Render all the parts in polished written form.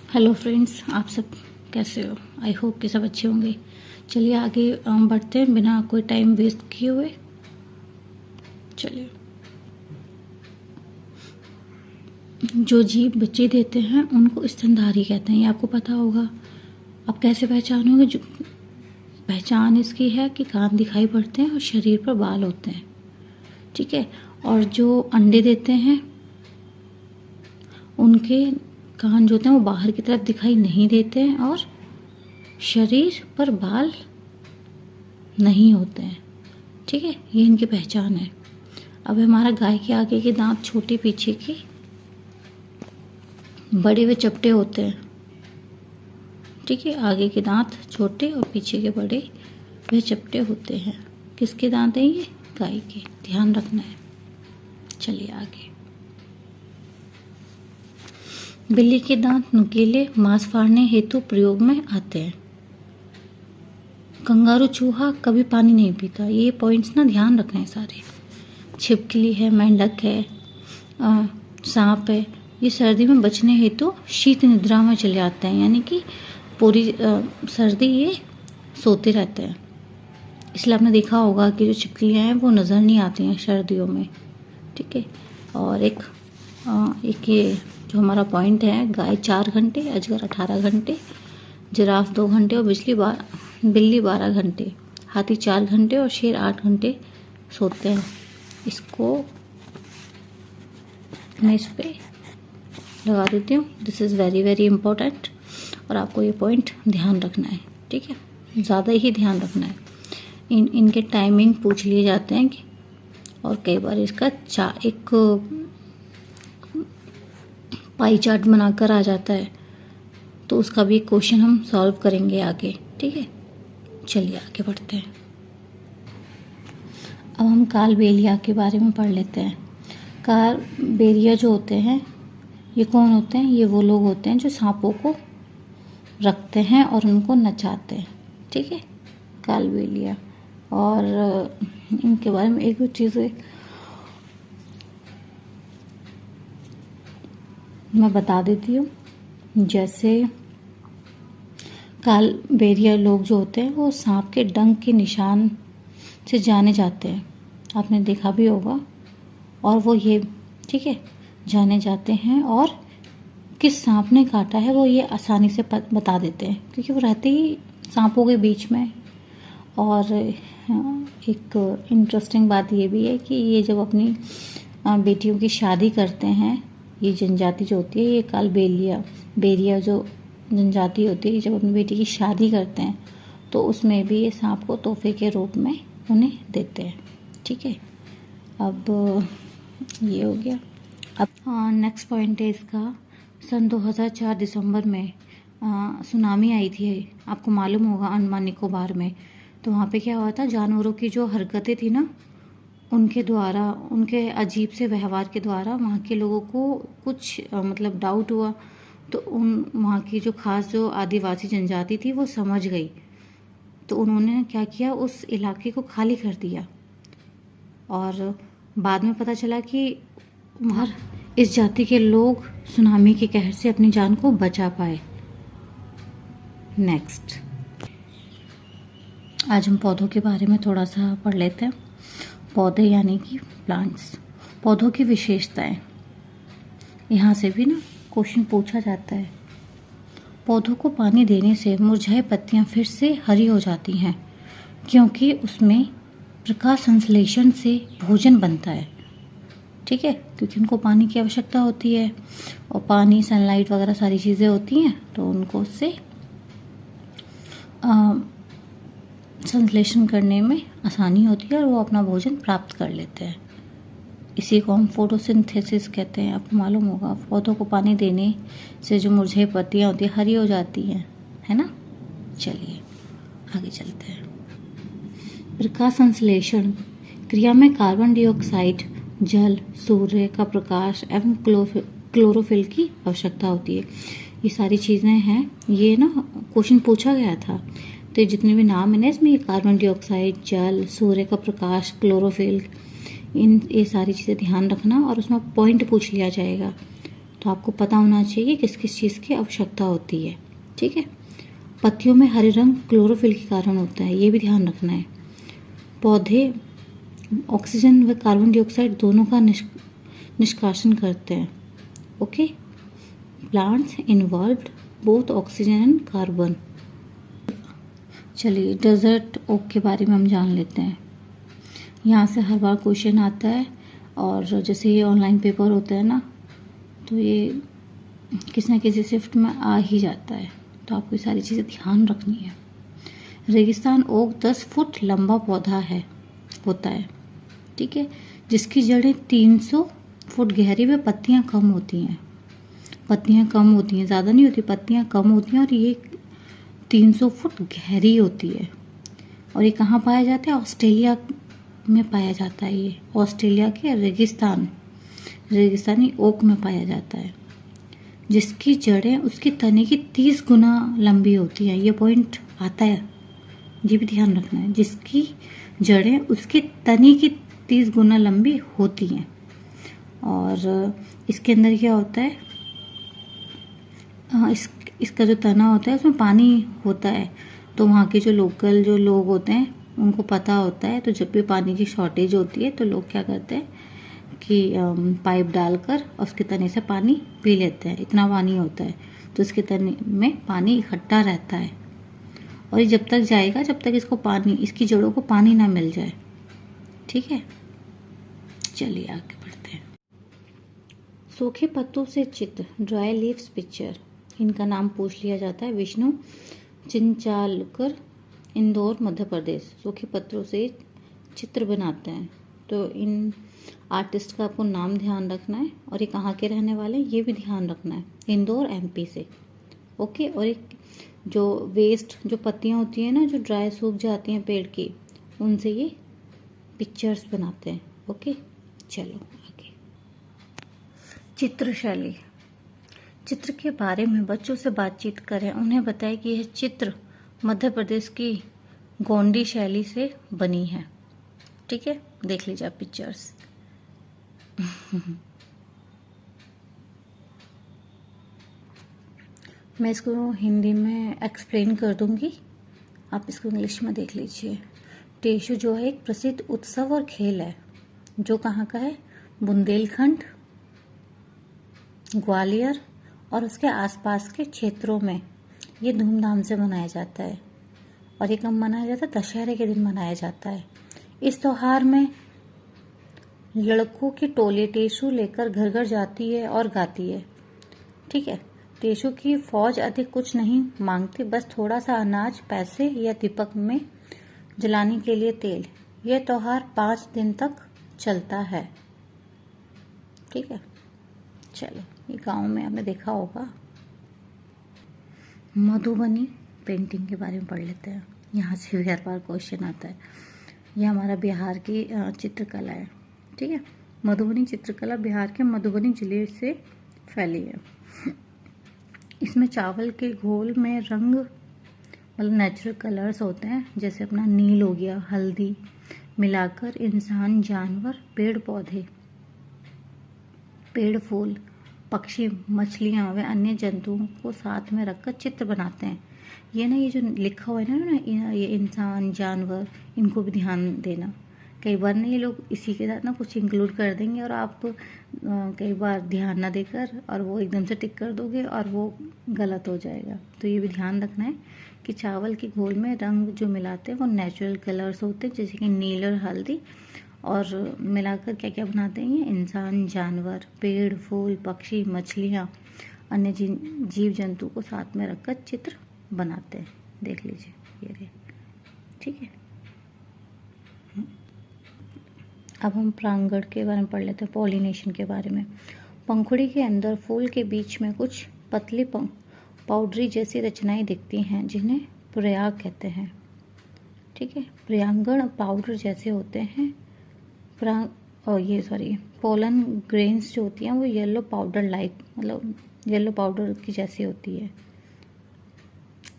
Hello friends, आप सब कैसे हो? आई होप कि सब अच्छे होंगे। चलिए आगे बढ़ते हैं बिना कोई टाइम वेस्ट किए हुए। चलिए, जो जीव बच्चे देते हैं उनको स्तनधारी कहते हैं, ये आपको पता होगा। अब कैसे पहचानोगे? जो पहचान इसकी है कि कान दिखाई पड़ते हैं और शरीर पर बाल होते हैं, ठीक है। और जो अंडे देते हैं उनके कान जो होते हैं वो बाहर की तरफ दिखाई नहीं देते हैं और शरीर पर बाल नहीं होते हैं, ठीक है। ये इनकी पहचान है। अब हमारा गाय के आगे के दांत छोटे, पीछे के बड़े व चपटे होते हैं, ठीक है। आगे के दांत छोटे और पीछे के बड़े व चपटे होते हैं। किसके दांत हैं ये? गाय के। ध्यान रखना है। चलिए आगे। बिल्ली के दांत नुकीले मांस फाड़ने हेतु प्रयोग में आते हैं। कंगारू चूहा कभी पानी नहीं पीता। ये पॉइंट्स ना ध्यान रखना है सारे। छिपकली है, मेंढक है, सांप है, ये सर्दी में बचने हेतु शीत निद्रा में चले आते हैं, यानी कि पूरी सर्दी ये सोते रहते हैं। इसलिए आपने देखा होगा कि जो छिपकलियाँ हैं वो नज़र नहीं आती हैं सर्दियों में, ठीक है। और एक ये जो हमारा पॉइंट है, गाय 4 घंटे, अजगर 18 घंटे, जिराफ 2 घंटे और बिल्ली 12 घंटे, हाथी 4 घंटे और शेर 8 घंटे सोते हैं। इसको मैं इस पे लगा देती हूँ। This is very very important और आपको ये पॉइंट ध्यान रखना है, ठीक है। ज़्यादा ही ध्यान रखना है। इनके टाइमिंग पूछ लिए जाते हैं कि, और कई बार इसका एक पाई चार्ट बनाकर आ जाता है, तो उसका भी एक क्वेश्चन हम सॉल्व करेंगे आगे, ठीक है। चलिए आगे बढ़ते हैं। अब हम कालबेलिया के बारे में पढ़ लेते हैं। कालबेलिया जो होते हैं ये कौन होते हैं? ये वो लोग होते हैं जो सांपों को रखते हैं और उनको नचाते हैं, ठीक है। कालबेलिया। और इनके बारे में एक चीज़ मैं बता देती हूँ। जैसे कालबेलिया लोग जो होते हैं वो सांप के डंक के निशान से जाने जाते हैं, आपने देखा भी होगा। और वो ये, ठीक है, जाने जाते हैं और किस सांप ने काटा है वो ये आसानी से बता देते हैं, क्योंकि वो रहते ही सांपों के बीच में। और एक इंटरेस्टिंग बात ये भी है कि ये जब अपनी बेटियों की शादी करते हैं, ये जनजाति जो होती है, ये कालबेलिया जो जनजाति होती है, जब अपनी बेटी की शादी करते हैं तो उसमें भी ये सांप को तोहफे के रूप में उन्हें देते हैं, ठीक है। अब ये हो गया। अब नेक्स्ट पॉइंट है इसका। सन 2004 दिसंबर में सुनामी आई थी, आपको मालूम होगा, अंडमान निकोबार में। तो वहाँ पे क्या हुआ था, जानवरों की जो हरकतें थी ना, उनके द्वारा, उनके अजीब से व्यवहार के द्वारा वहाँ के लोगों को कुछ मतलब डाउट हुआ। तो वहाँ की जो खास जो आदिवासी जनजाति थी वो समझ गई, तो उन्होंने क्या किया, उस इलाके को खाली कर दिया। और बाद में पता चला कि वहाँ इस जाति के लोग सुनामी के कहर से अपनी जान को बचा पाए। नेक्स्ट, आज हम पौधों के बारे में थोड़ा सा पढ़ लेते हैं। पौधे यानी कि प्लांट्स, पौधों की विशेषताएं। यहाँ से भी ना क्वेश्चन पूछा जाता है। पौधों को पानी देने से मुरझाई पत्तियां फिर से हरी हो जाती हैं, क्योंकि उसमें प्रकाश संश्लेषण से भोजन बनता है, ठीक है। क्योंकि उनको पानी की आवश्यकता होती है और पानी, सनलाइट वगैरह सारी चीज़ें होती हैं, तो उनको उससे संश्लेषण करने में आसानी होती है और वो अपना भोजन प्राप्त कर लेते हैं। इसी को हम फोटोसिंथेसिस कहते हैं, आपको मालूम होगा। पौधों को पानी देने से जो मुरझाई पत्तियाँ होती हैं हरी हो जाती हैं, है ना। चलिए आगे चलते हैं। प्रकाश संश्लेषण क्रिया में कार्बन डाइऑक्साइड, जल, सूर्य का प्रकाश एवं क्लोरोफिल की आवश्यकता होती है। ये सारी चीज़ें हैं, ये ना क्वेश्चन पूछा गया था। तो जितने भी नाम है ना इसमें, ये कार्बन डाइऑक्साइड, जल, सूर्य का प्रकाश, क्लोरोफिल, ये सारी चीज़ें ध्यान रखना और उसमें पॉइंट पूछ लिया जाएगा। तो आपको पता होना चाहिए किस किस चीज़ की आवश्यकता होती है। ठीक है। पत्तियों में हरे रंग क्लोरोफिल के कारण होता है, ये भी ध्यान रखना है। पौधे ऑक्सीजन व कार्बन डाइऑक्साइड दोनों का निष्कासन करते हैं। Okay. Plants involved both oxygen and carbon. चलिए डेजर्ट ओक के बारे में हम जान लेते हैं। यहाँ से हर बार क्वेश्चन आता है, और जैसे ये ऑनलाइन पेपर होता है ना, तो ये किसी न किसी शिफ्ट में आ ही जाता है, तो आपको ये सारी चीज़ें ध्यान रखनी है। रेगिस्तान ओक 10 फुट लंबा पौधा होता है। ठीक है। जिसकी जड़ें 300 फुट गहरी व पत्तियां कम होती हैं। ज़्यादा नहीं होती, पत्तियां कम होती हैं, और ये 300 फुट गहरी होती है। और ये कहाँ पाया जाता है? ऑस्ट्रेलिया में पाया जाता है। ये ऑस्ट्रेलिया के रेगिस्तानी ओक में पाया जाता है। जिसकी जड़ें उसके तने की 30 गुना लंबी होती हैं। ये पॉइंट आता है, ये भी ध्यान रखना है। जिसकी जड़ें उसके तने की 30 गुना लंबी होती हैं। और इसके अंदर क्या होता है, इसका जो तना होता है उसमें पानी होता है। तो वहाँ के जो लोकल जो लोग होते हैं उनको पता होता है, तो जब भी पानी की शॉर्टेज होती है तो लोग क्या करते हैं कि पाइप डालकर उसके तने से पानी पी लेते हैं। इतना पानी होता है, तो इसके तने में पानी इकट्ठा रहता है, और ये जब तक जाएगा जब तक इसकी जड़ों को पानी ना मिल जाए। ठीक है। चलिए आगे बढ़ते हैं। सूखे पत्तों से चित्र, ड्राई लीव्स पिक्चर। इनका नाम पूछ लिया जाता है। विष्णु चिंचालकर, इंदौर, मध्य प्रदेश। सूखे पत्तों से चित्र बनाते हैं। तो इन आर्टिस्ट का आपको नाम ध्यान रखना है, और ये कहाँ के रहने वाले हैं ये भी ध्यान रखना है। इंदौर एमपी से। ओके। और एक जो वेस्ट जो पत्तियाँ होती हैं ना, जो ड्राई सूख जाती हैं पेड़ की, उनसे ये पिक्चर्स बनाते हैं। ओके। चलो आगे। चित्र शैली। चित्र के बारे में बच्चों से बातचीत करें। उन्हें बताएं कि यह चित्र मध्य प्रदेश की गोंडी शैली से बनी है। ठीक है। देख लीजिए आप पिक्चर्स। मैं इसको हिंदी में एक्सप्लेन कर दूंगी, आप इसको इंग्लिश में देख लीजिए। टेशु जो है एक प्रसिद्ध उत्सव और खेल है, जो कहाँ का है? बुंदेलखंड, ग्वालियर और उसके आसपास के क्षेत्रों में ये धूमधाम से मनाया जाता है। और ये कब मनाया जाता है? दशहरे के दिन मनाया जाता है। इस त्योहार में लड़कों की टोली टेशु लेकर घर घर जाती है और गाती है। ठीक है। टेशु की फौज अधिक कुछ नहीं मांगती, बस थोड़ा सा अनाज, पैसे या दीपक में जलाने के लिए तेल। यह त्योहार 5 दिन तक चलता है। ठीक है। चलो, ये गांव में आपने देखा होगा। मधुबनी पेंटिंग के बारे में पढ़ लेते हैं। यहाँ से भी हर बार क्वेश्चन आता है। यह हमारा बिहार की चित्रकला है। ठीक है। मधुबनी चित्रकला बिहार के मधुबनी जिले से फैली है। इसमें चावल के घोल में रंग, मतलब नेचुरल कलर्स होते हैं, जैसे अपना नील हो गया, हल्दी, मिलाकर इंसान, जानवर, पेड़ पौधे, पेड़ फूल, पक्षी, मछलियाँ व अन्य जंतुओं को साथ में रखकर चित्र बनाते हैं। ये ना, ये जो लिखा हुआ है ना, ये इंसान, जानवर, इनको भी ध्यान देना। कई बार ना ये लोग इसी के साथ ना कुछ इंक्लूड कर देंगे, और आप कई बार ध्यान ना देकर और वो एकदम से टिक कर दोगे और वो गलत हो जाएगा। तो ये भी ध्यान रखना है कि चावल के घोल में रंग जो मिलाते हैं वो नेचुरल कलर्स होते हैं, जैसे कि नील और हल्दी, और मिलाकर क्या क्या बनाते हैं? ये इंसान, जानवर, पेड़, फूल, पक्षी, मछलियाँ, अन्य जीव जंतु को साथ में रखकर चित्र बनाते हैं। देख लीजिए ये रे। ठीक है। अब हम परागण के बारे में पढ़ लेते हैं, पॉलिनेशन के बारे में। पंखुड़ी के अंदर फूल के बीच में कुछ पतली पाउडरी जैसी रचनाएं दिखती हैं, जिन्हें पराग कहते हैं। ठीक है। परागण पाउडर जैसे होते हैं। पोलन ग्रेन्स जो होती हैं वो येलो पाउडर लाइक, मतलब येलो पाउडर की जैसी होती है।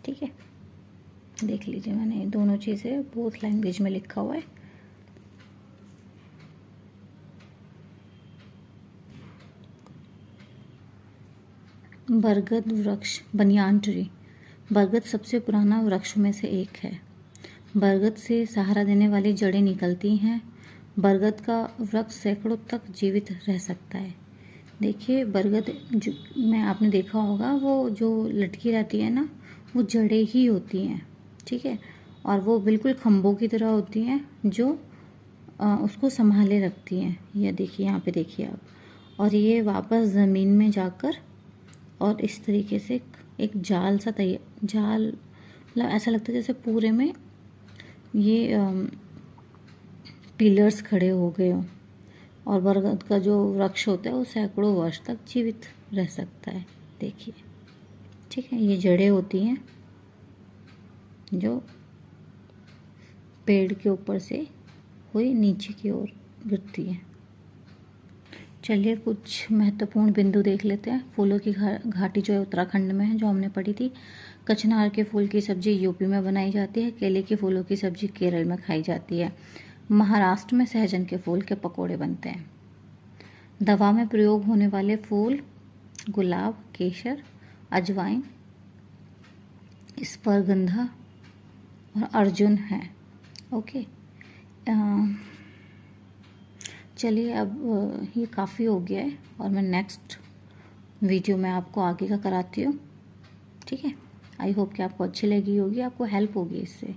ठीक है। देख लीजिए, मैंने दोनों चीज़ें बोथ लैंग्वेज में लिखा हुआ है। बरगद वृक्ष, बनियान ट्री। बरगद सबसे पुराना वृक्ष में से एक है। बरगद से सहारा देने वाली जड़ें निकलती हैं। बरगद का वृक्ष सैकड़ों तक जीवित रह सकता है। देखिए बरगद जो में आपने देखा होगा, वो जो लटकी रहती है ना, वो जड़ें ही होती हैं, ठीक है। और वो बिल्कुल खंभों की तरह होती हैं जो उसको संभाले रखती हैं। यह देखिए, यहाँ पे देखिए आप, और ये वापस ज़मीन में जाकर और इस तरीके से एक जाल सा तैयार, जाल मतलब ऐसा लगता है जैसे पूरे में ये पिलर्स खड़े हो गए हों। और बरगद का जो वृक्ष होता है वो सैकड़ों वर्ष तक जीवित रह सकता है। देखिए, ठीक है, ये जड़ें होती हैं जो पेड़ के ऊपर से हुई नीचे की ओर गिरती है। चलिए कुछ महत्वपूर्ण बिंदु देख लेते हैं। फूलों की घाटी जो है उत्तराखंड में है, जो हमने पढ़ी थी। कचनार के फूल की सब्जी यूपी में बनाई जाती है। केले के फूलों की सब्जी केरल में खाई जाती है। महाराष्ट्र में सहजन के फूल के पकोड़े बनते हैं। दवा में प्रयोग होने वाले फूल गुलाब, केसर, अजवाइन, स्पर्गंधा और अर्जुन है। ओके, चलिए अब ये काफ़ी हो गया है और मैं नेक्स्ट वीडियो में आपको आगे का कराती हूँ, ठीक है। आई होप कि आपको अच्छी लगी होगी, आपको हेल्प होगी इससे,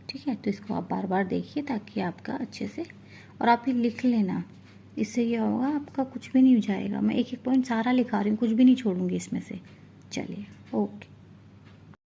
ठीक है। तो इसको आप बार बार देखिए ताकि आपका अच्छे से, और आप ये लिख लेना, इससे ये होगा आपका कुछ भी नहीं जाएगा। मैं एक एक पॉइंट सारा लिखा रही हूँ, कुछ भी नहीं छोड़ूंगी इसमें से। चलिए, ओके।